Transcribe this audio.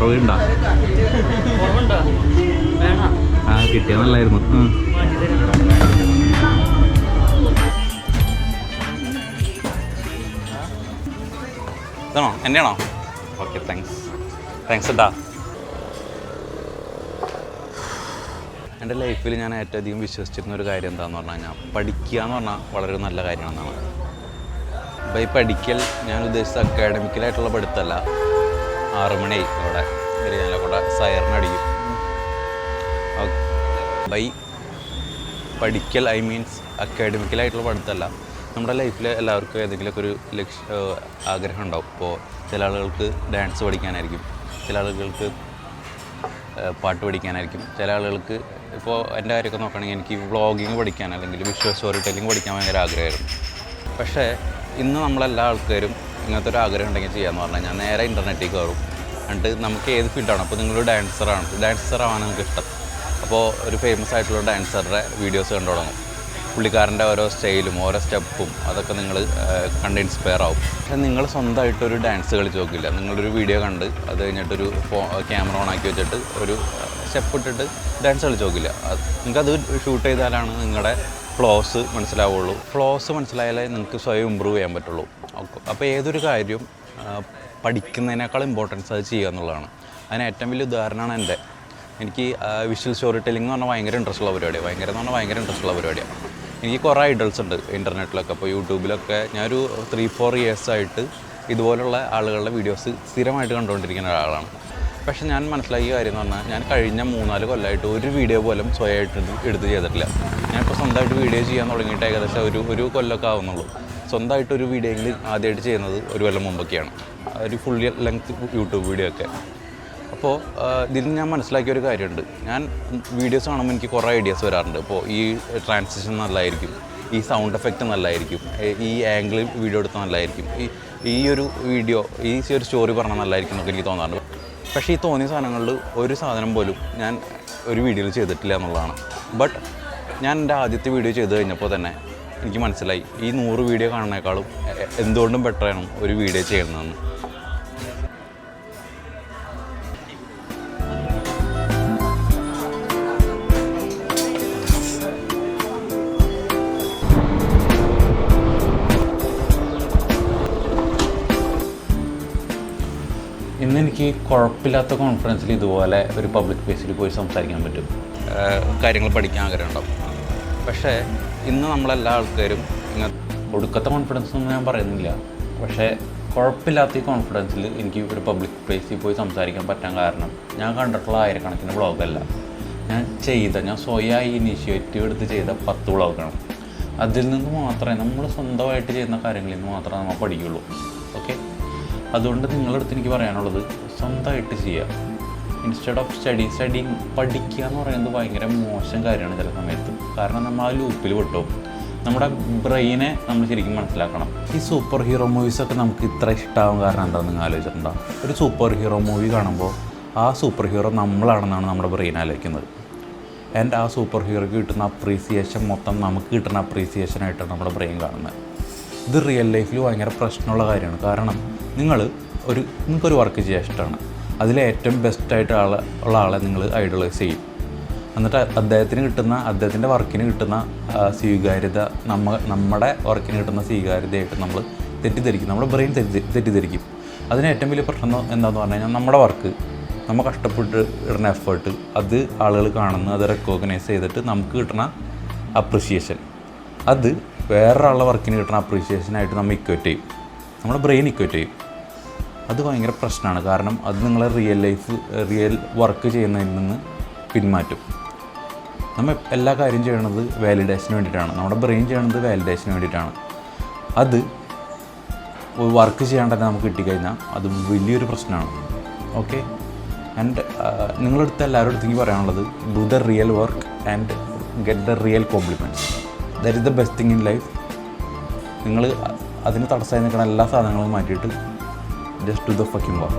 കുറവുണ്ടോ? ആ കിട്ടിയ നല്ലായിരുന്നു. ഇതാണോ? എന്നെയാണോ? ഓക്കെ, താങ്ക്സ് ഏട്ടാ. എൻ്റെ ലൈഫിൽ ഞാൻ ഏറ്റവും അധികം വിശ്വസിച്ചിരുന്ന ഒരു കാര്യം എന്താണെന്ന് പറഞ്ഞു കഴിഞ്ഞാൽ, പഠിക്കുക എന്ന് പറഞ്ഞാൽ വളരെ നല്ല കാര്യമാണെന്നാണ്. ബൈ പഠിക്കൽ ഞാൻ ഉദ്ദേശിച്ച അക്കാഡമിക്കലായിട്ടുള്ള പഠിത്തമല്ല. 6 മണി അവിടെ എരിയാലക്കൂടെ സയറിനടിക്കും. ബൈ പഠിക്കൽ ഐ മീൻസ് അക്കാഡമിക്കലായിട്ടുള്ള പഠിത്തമല്ല. നമ്മുടെ ലൈഫിൽ എല്ലാവർക്കും ഏതെങ്കിലുമൊക്കെ ഒരു ആഗ്രഹം ഉണ്ടാവും. ഇപ്പോൾ ചില ആളുകൾക്ക് ഡാൻസ് പഠിക്കാനായിരിക്കും, ചില ആളുകൾക്ക് പാട്ട് പഠിക്കാനായിരിക്കും, ചില ആളുകൾക്ക് ഇപ്പോൾ എൻ്റെ കാര്യമൊക്കെ നോക്കുകയാണെങ്കിൽ എനിക്ക് വ്ളോഗിങ് പഠിക്കാൻ അല്ലെങ്കിൽ വിഷ്വൽ സ്റ്റോറി ടെല്ലിങ് പഠിക്കാൻ ഭയങ്കര ആഗ്രഹമായിരുന്നു. പക്ഷേ ഇന്ന് നമ്മളെല്ലാ ആൾക്കാരും ഇങ്ങനത്തെ ഒരു ആഗ്രഹം ഉണ്ടെങ്കിൽ ചെയ്യാമെന്ന് പറഞ്ഞാൽ ഞാൻ നേരെ ഇൻ്റർനെറ്റിൽ കയറും. എന്നിട്ട് നമുക്ക് ഏത് ഫീൽഡാണ്, അപ്പോൾ നിങ്ങളൊരു ഡാൻസർ ആവാൻ നിങ്ങൾക്ക് ഇഷ്ടം, അപ്പോൾ ഒരു ഫേമസ് ആയിട്ടുള്ള ഡാൻസറുടെ വീഡിയോസ് കണ്ടു തുടങ്ങും. പുള്ളിക്കാരൻ്റെ ഓരോ സ്റ്റൈലും ഓരോ സ്റ്റെപ്പും അതൊക്കെ നിങ്ങൾ കണ്ട് ഇൻസ്പയർ ആവും. പക്ഷേ നിങ്ങൾ സ്വന്തമായിട്ടൊരു ഡാൻസ് കളിച്ച് നോക്കില്ല. നിങ്ങളൊരു വീഡിയോ കണ്ട് അത് കഴിഞ്ഞിട്ടൊരു ക്യാമറ ഓൺ ആക്കി വെച്ചിട്ട് ഒരു സ്റ്റെപ്പ് ഇട്ടിട്ട് ഡാൻസ് കളിച്ച് നോക്കില്ല. നിങ്ങൾക്കത് ഷൂട്ട് ചെയ്താലാണ് നിങ്ങളുടെ ഫ്ലോസ് മനസ്സിലാവുള്ളൂ. ഫ്ലോസ് മനസ്സിലായാലേ നിങ്ങൾക്ക് സ്വയം ഇമ്പ്രൂവ് ചെയ്യാൻ പറ്റുള്ളൂ. അപ്പോൾ ഏതൊരു കാര്യം പഠിക്കുന്നതിനേക്കാൾ ഇമ്പോർട്ടൻസ് അത് ചെയ്യുക എന്നുള്ളതാണ്. അതിന് ഏറ്റവും വലിയ ഉദാഹരണമാണ് എനിക്ക് വിഷ്വൽ സ്റ്റോറി ടെല്ലിംഗ് എന്ന് പറഞ്ഞാൽ ഭയങ്കര ഇൻട്രസ്റ്റുള്ള പരിപാടിയാണ്. ഭയങ്കര ഇൻട്രസ്റ്റുള്ള പരിപാടിയാണ്. എനിക്ക് കുറേ ഐഡൽസ് ഉണ്ട് ഇൻ്റർനെറ്റിലൊക്കെ. അപ്പോൾ യൂട്യൂബിലൊക്കെ ഞാനൊരു 3-4 ഇയേഴ്സായിട്ട് ഇതുപോലുള്ള ആളുകളുടെ വീഡിയോസ് സ്ഥിരമായിട്ട് കണ്ടുകൊണ്ടിരിക്കുന്ന ഒരാളാണ്. പക്ഷേ ഞാൻ മനസ്സിലാക്കിയ കാര്യം എന്ന് പറഞ്ഞാൽ, ഞാൻ കഴിഞ്ഞ 3-4 കൊല്ലമായിട്ട് ഒരു വീഡിയോ പോലും സ്വയമായിട്ട് എടുത്ത് ചെയ്തിട്ടില്ല. ഞാനിപ്പോൾ സ്വന്തമായിട്ട് വീഡിയോ ചെയ്യാൻ തുടങ്ങിയിട്ട് ഏകദേശം ഒരു കൊല്ലമൊക്കെ ആവുന്നുള്ളൂ. സ്വന്തമായിട്ടൊരു വീഡിയോയിൽ ആദ്യമായിട്ട് ചെയ്യുന്നത് ഒരു കൊല്ലം മുമ്പൊക്കെയാണ്, ഒരു ഫുൾ ലെങ്ത് യൂട്യൂബ് വീഡിയോ ഒക്കെ. അപ്പോൾ ഇതിൽ ഞാൻ മനസ്സിലാക്കിയ ഒരു കാര്യമുണ്ട്. ഞാൻ വീഡിയോസ് കാണുമ്പോൾ എനിക്ക് കുറേ ഐഡിയാസ് വരാറുണ്ട്. ഇപ്പോൾ ഈ ട്രാൻസിഷൻ നല്ലതായിരിക്കും, ഈ സൗണ്ട് എഫക്റ്റ് നല്ലതായിരിക്കും, ഈ ആംഗിളിൽ വീഡിയോ എടുത്താൽ നല്ലതായിരിക്കും, ഈ ഒരു സ്റ്റോറി പറഞ്ഞാൽ നല്ലതായിരിക്കും എന്നൊക്കെ എനിക്ക് തോന്നാറുണ്ട്. പക്ഷേ ഈ തോന്നിയ സാധനങ്ങളിൽ ഒരു സാധനം പോലും ഞാൻ ഒരു വീഡിയോയിൽ ചെയ്തിട്ടില്ല എന്നുള്ളതാണ്. ബട്ട് ഞാൻ എൻ്റെ ആദ്യത്തെ വീഡിയോ ചെയ്ത് കഴിഞ്ഞപ്പോൾ തന്നെ എനിക്ക് മനസ്സിലായി, ഈ 100 വീഡിയോ കാണുന്നതിനേക്കാളും എന്തുകൊണ്ടും ബെറ്ററാണ് ഒരു വീഡിയോ ചെയ്യുന്നതെന്ന്. ഇന്നെനിക്ക് കുഴപ്പമില്ലാത്ത കോൺഫറൻസിൽ ഇതുപോലെ ഒരു പബ്ലിക് പ്ലേസിൽ പോയി സംസാരിക്കാൻ പറ്റും, കാര്യങ്ങൾ പഠിക്കാൻ ആഗ്രഹമുണ്ടാവും. പക്ഷേ ഇന്ന് നമ്മളെല്ലാ ആൾക്കാരും ഒടുക്കത്തെ കോൺഫിഡൻസ് ഒന്നും ഞാൻ പറയുന്നില്ല, പക്ഷേ കുഴപ്പമില്ലാത്ത ഈ കോൺഫിഡൻസിൽ എനിക്ക് ഒരു പബ്ലിക് പ്ലേസിൽ പോയി സംസാരിക്കാൻ പറ്റാൻ കാരണം ഞാൻ കണ്ടിട്ടുള്ള ആയിരക്കണക്കിന് വ്ളോഗല്ല, ഞാൻ സ്വയമായി ഇനീഷ്യേറ്റീവ് എടുത്ത് ചെയ്ത 10 വ്ളോഗാണ്. അതിൽ നിന്ന് മാത്രമേ നമ്മൾ സ്വന്തമായിട്ട് ചെയ്യുന്ന കാര്യങ്ങളിൽ നിന്ന് മാത്രമേ നമ്മൾ പഠിക്കുള്ളൂ. ഓക്കെ, അതുകൊണ്ട് നിങ്ങളടുത്ത് എനിക്ക് പറയാനുള്ളത് സ്വന്തമായിട്ട് ചെയ്യുക. ഇൻസ്റ്റെഡ് ഓഫ് സ്റ്റഡിങ് പഠിക്കുക എന്ന് പറയുന്നത് ഭയങ്കര മോശം കാര്യമാണ് ചില സമയത്ത്. കാരണം നമ്മൾ ആ ലൂപ്പിൽ വിട്ടു. നമ്മുടെ ബ്രെയിനെ നമ്മൾ ശരിക്കും മനസ്സിലാക്കണം. ഈ സൂപ്പർ ഹീറോ മൂവീസൊക്കെ നമുക്ക് ഇത്ര ഇഷ്ടമാകാൻ കാരണം എന്താണെന്ന് നിങ്ങൾ ആലോചിച്ചിട്ടുണ്ടോ? ഒരു സൂപ്പർ ഹീറോ മൂവി കാണുമ്പോൾ ആ സൂപ്പർ ഹീറോ നമ്മളാണെന്നാണ് നമ്മുടെ ബ്രെയിൻ ആലോചിക്കുന്നത്. ആൻഡ് ആ സൂപ്പർ ഹീറോയ്ക്ക് കിട്ടുന്ന അപ്രീസിയേഷൻ മൊത്തം നമുക്ക് കിട്ടുന്ന അപ്രീസിയേഷനായിട്ടാണ് നമ്മുടെ ബ്രെയിൻ കാണുന്നത്. ഇത് റിയൽ ലൈഫിൽ ഭയങ്കര പ്രശ്നമുള്ള കാര്യമാണ്. കാരണം നിങ്ങൾക്കൊരു വർക്ക് ചെയ്യാൻ ഇഷ്ടമാണ്, അതിലെ ഏറ്റവും ബെസ്റ്റായിട്ട് ഉള്ള ആളെ നിങ്ങൾ ഐഡലൈസ് ചെയ്യും. എന്നിട്ട് അദ്ദേഹത്തിൻ്റെ വർക്കിന് കിട്ടുന്ന സ്വീകാര്യത നമ്മുടെ വർക്കിന് കിട്ടുന്ന സ്വീകാര്യതയായിട്ട് നമ്മൾ തെറ്റിദ്ധരിക്കും. നമ്മുടെ ബ്രെയിൻ തെറ്റിദ്ധരിക്കും. അതിന് ഏറ്റവും വലിയ പ്രശ്നം എന്താണെന്ന് പറഞ്ഞു കഴിഞ്ഞാൽ, നമ്മുടെ വർക്ക് നമ്മൾ കഷ്ടപ്പെട്ട് ഇടുന്ന എഫേർട്ട് അത് ആളുകൾ കാണുന്നു, അത് റെക്കഗ്നൈസ് ചെയ്തിട്ട് നമുക്ക് കിട്ടുന്ന അപ്രിഷിയേഷൻ അത് വേറൊരാളുടെ വർക്കിന് കിട്ടുന്ന അപ്രീഷിയേഷനായിട്ട് നമ്മൾ ഇക്വേറ്റ് ചെയ്യും, നമ്മുടെ ബ്രെയിൻ ഇക്വേറ്റ് ചെയ്യും. അത് ഭയങ്കര പ്രശ്നമാണ്. കാരണം അത് നിങ്ങളെ റിയൽ വർക്ക് ചെയ്യുന്നതിൽ നിന്ന് പിന്മാറ്റും. നമ്മൾ എല്ലാ കാര്യം ചെയ്യണത് വാലിഡേഷന് വേണ്ടിയിട്ടാണ്, നമ്മുടെ ബ്രെയിൻ ചെയ്യണത് വാലിഡേഷന് വേണ്ടിയിട്ടാണ്. അത് വർക്ക് ചെയ്യാണ്ട് തന്നെ നമുക്ക് കിട്ടിക്കഴിഞ്ഞാൽ അത് വലിയൊരു പ്രശ്നമാണ്. ഓക്കെ, ആൻഡ് നിങ്ങളടുത്ത് എല്ലാവരുടെ അടുത്തേക്ക് പറയാനുള്ളത്, do the real work and get the real compliments. That is the best thing in life. നിങ്ങൾ അതിന് തടസ്സമായി നിൽക്കുന്ന എല്ലാ സാധനങ്ങളും മാറ്റിയിട്ട് just do the fucking work.